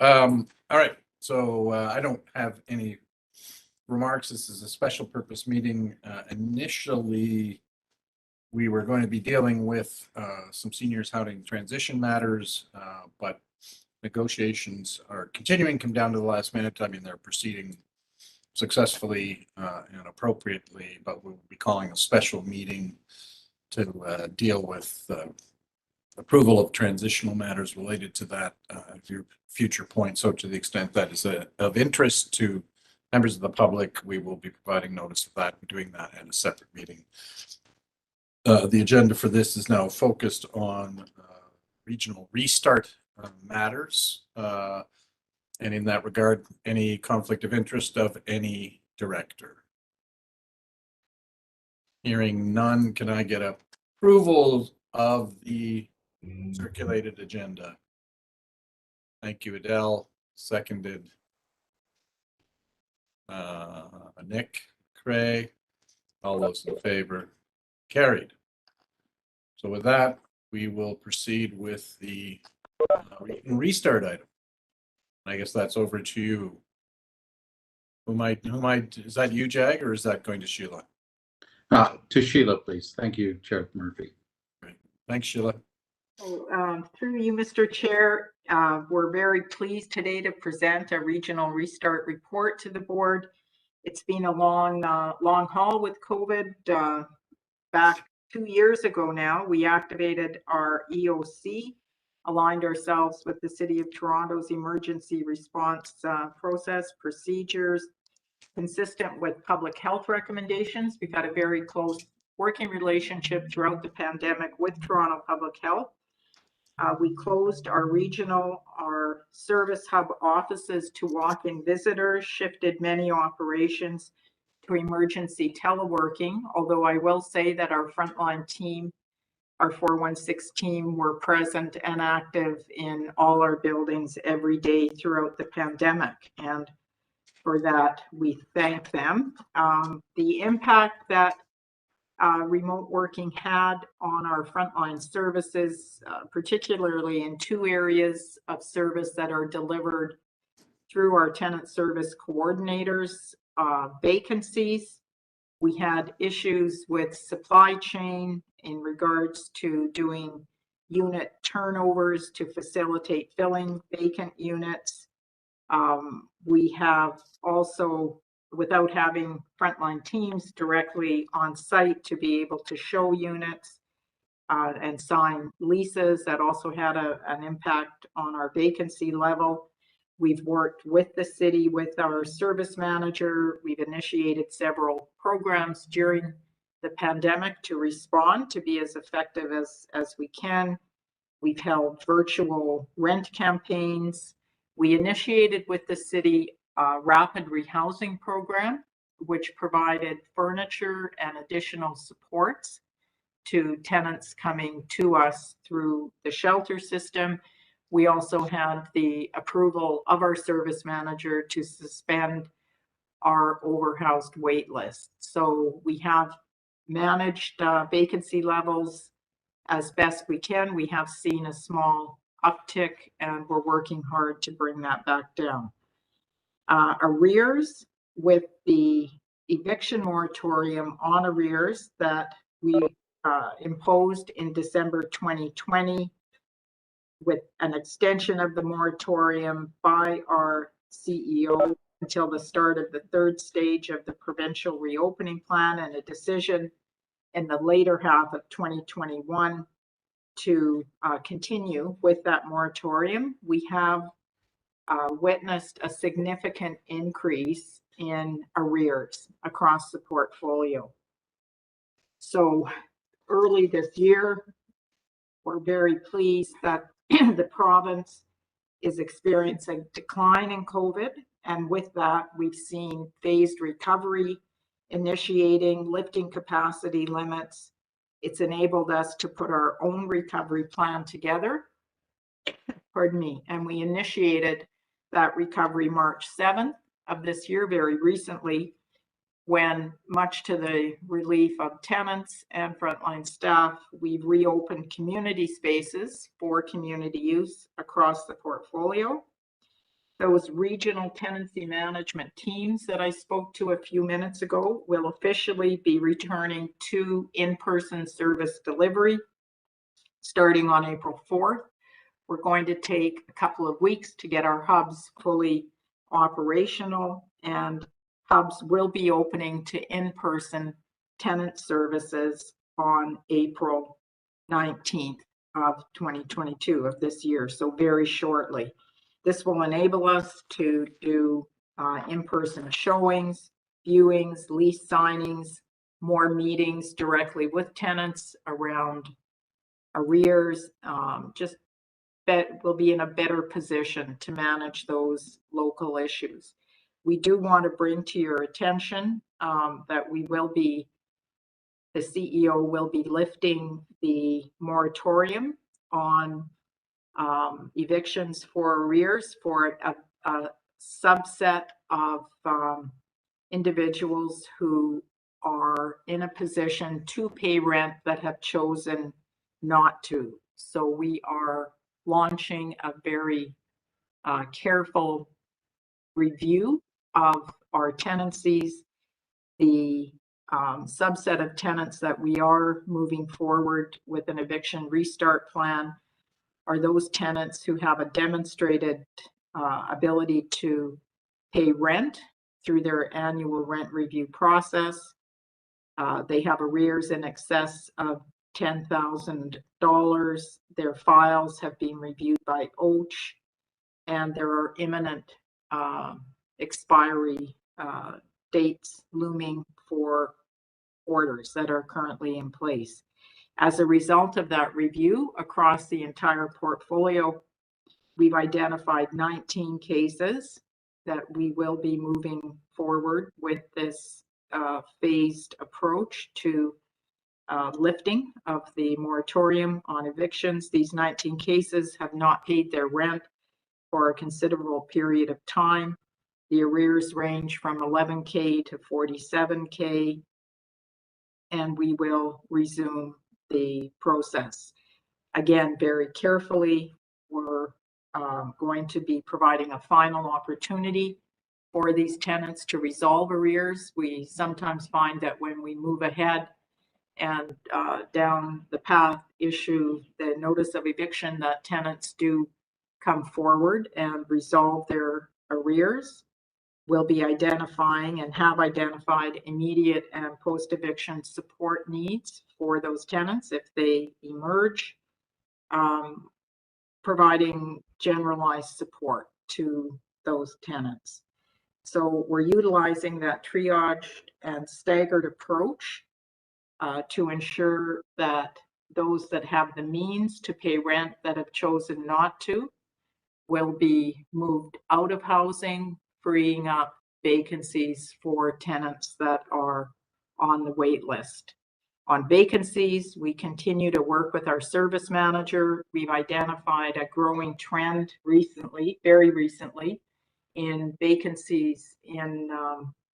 All right, so I don't have any remarks. This is a special purpose meeting. Initially, we were going to be dealing with some seniors housing transition matters, but negotiations are continuing, come down to the last minute. I mean, they're proceeding successfully and appropriately, but we'll be calling a special meeting to deal with approval of transitional matters related to that your future point. So to the extent that is of interest to members of the public, we will be providing notice of that and doing that at a separate meeting. The agenda for this is now focused on regional restart matters. And in that regard, any conflict of interest of any director? Hearing none, can I get approval of the circulated agenda? Thank you, Adele. Seconded. Nick, Craig, all those in favor? Carried. So with that, we will proceed with the restart item. I guess that's over to you. Who might, is that you, Jag, or is that going to Sheila? To Sheila, please. Thank you, Chair Murphy. Great. Thanks, Sheila. Through you, Mr. Chair, we're very pleased today to present a regional restart report to the board. It's been a long haul with COVID. Back 2 years ago now, we activated our EOC, aligned ourselves with the City of Toronto's emergency response process procedures, consistent with public health recommendations. We've had a very close working relationship throughout the pandemic with Toronto Public Health. We closed our service hub offices to walk-in visitors, shifted many operations to emergency teleworking, although I will say that our frontline team, our 416 team, were present and active in all our buildings every day throughout the pandemic. And for that, we thank them. The impact that remote working had on our frontline services, particularly in two areas of service that are delivered through our tenant service coordinators, vacancies. We had issues with supply chain in regards to doing unit turnovers to facilitate filling vacant units. We have also, without having frontline teams directly on site to be able to show units and sign leases, that also had an impact on our vacancy level. We've worked with the city, with our service manager. We've initiated several programs during the pandemic to respond, to be as effective as we can. We've held virtual rent campaigns. We initiated with the city rapid rehousing program, which provided furniture and additional supports to tenants coming to us through the shelter system. We also had the approval of our service manager to suspend our overhoused wait list. So we have managed vacancy levels as best we can. We have seen a small uptick and we're working hard to bring that back down. Arrears, with the eviction moratorium on arrears that we imposed in December 2020, with an extension of the moratorium by our CEO until the start of the third stage of the provincial reopening plan, and a decision in the later half of 2021 to continue with that moratorium. We have witnessed a significant increase in arrears across the portfolio. So early this year, we're very pleased that the province is experiencing a decline in COVID. And with that, we've seen phased recovery initiating, lifting capacity limits. It's enabled us to put our own recovery plan together. Pardon me. And we initiated that recovery March 7th of this year, very recently, when, much to the relief of tenants and frontline staff, we've reopened community spaces for community use across the portfolio. Those regional tenancy management teams that I spoke to a few minutes ago will officially be returning to in-person service delivery starting on April 4th. We're going to take a couple of weeks to get our hubs fully operational, and hubs will be opening to in-person tenant services on April 19th of 2022 of this year, so very shortly. This will enable us to do in-person showings, viewings, lease signings, more meetings directly with tenants around arrears, just that we'll be in a better position to manage those local issues. We do want to bring to your attention that the CEO will be lifting the moratorium on evictions for arrears for a subset of individuals who are in a position to pay rent that have chosen not to. So we are launching a very careful review of our tenancies. The subset of tenants that we are moving forward with an eviction restart plan are those tenants who have a demonstrated ability to pay rent through their annual rent review process. They have arrears in excess of $10,000. Their files have been reviewed by OACH, and there are imminent expiry dates looming for orders that are currently in place. As a result of that review across the entire portfolio, we've identified 19 cases that we will be moving forward with this phased approach to lifting of the moratorium on evictions. These 19 cases have not paid their rent for a considerable period of time. The arrears range from $11,000 to $47,000, and we will resume the process. Again, very carefully, we're going to be providing a final opportunity for these tenants to resolve arrears. We sometimes find that when we move ahead and down the path issue the notice of eviction, that tenants do come forward and resolve their arrears. We'll be identifying and have identified immediate and post-eviction support needs for those tenants if they emerge, providing generalized support to those tenants. So we're utilizing that triaged and staggered approach to ensure that those that have the means to pay rent that have chosen not to will be moved out of housing, freeing up vacancies for tenants that are on the wait list. On vacancies, we continue to work with our service manager. We've identified a growing trend recently, very recently, in vacancies in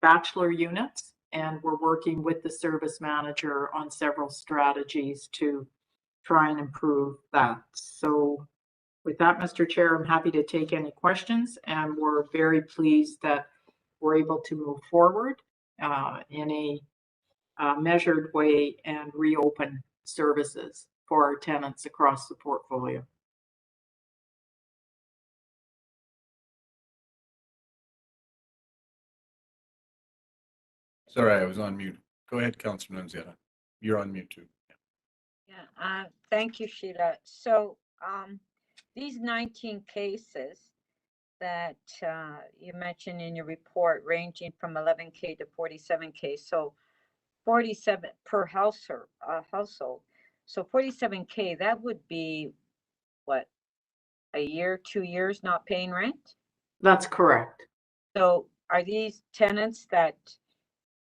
bachelor units, and we're working with the service manager on several strategies to try and improve that. So with that, Mr. Chair, I'm happy to take any questions, and we're very pleased that we're able to move forward in a measured way and reopen services for our tenants across the portfolio. Sorry, I was on mute. Go ahead, Councilor Nunziata. You're on mute too. Yeah, thank you, Sheila. So these 19 cases that you mentioned in your report ranging from $11,000 to $47,000, so 47 per household. So $47,000, that would be what, a year, 2 years not paying rent? That's correct. So are these tenants that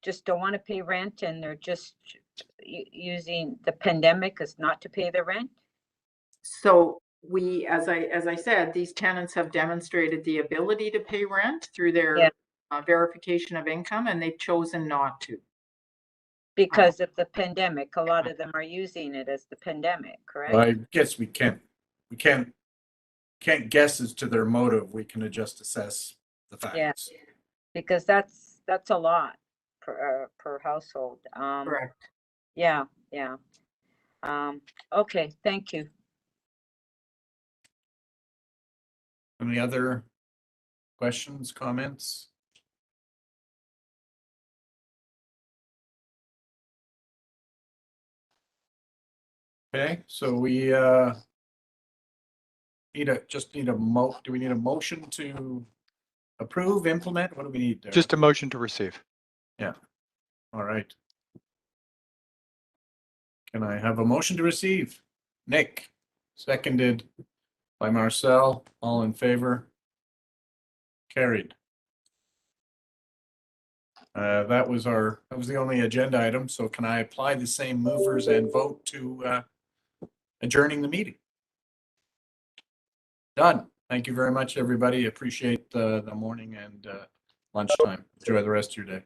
just don't want to pay rent and they're just using the pandemic as not to pay their rent? So we, as I said, these tenants have demonstrated the ability to pay rent through their verification of income, and they've chosen not to. Because of the pandemic, a lot of them are using it as the pandemic, correct? Well, I guess we can't can't guess as to their motive. We can just assess the Yeah. facts. Because that's a lot per household. Correct. Yeah, yeah. Okay, thank you. Any other questions, comments? Okay, so we need do we need a motion to approve, implement? What do we need there? Just a motion to receive. All right. Can I have a motion to receive? Nick, seconded by Marcel, all in favor? Carried. That was the only agenda item, so can I apply the same movers and vote to adjourning the meeting? Done. Thank you very much, everybody. Appreciate the morning and lunchtime. Enjoy the rest of your day.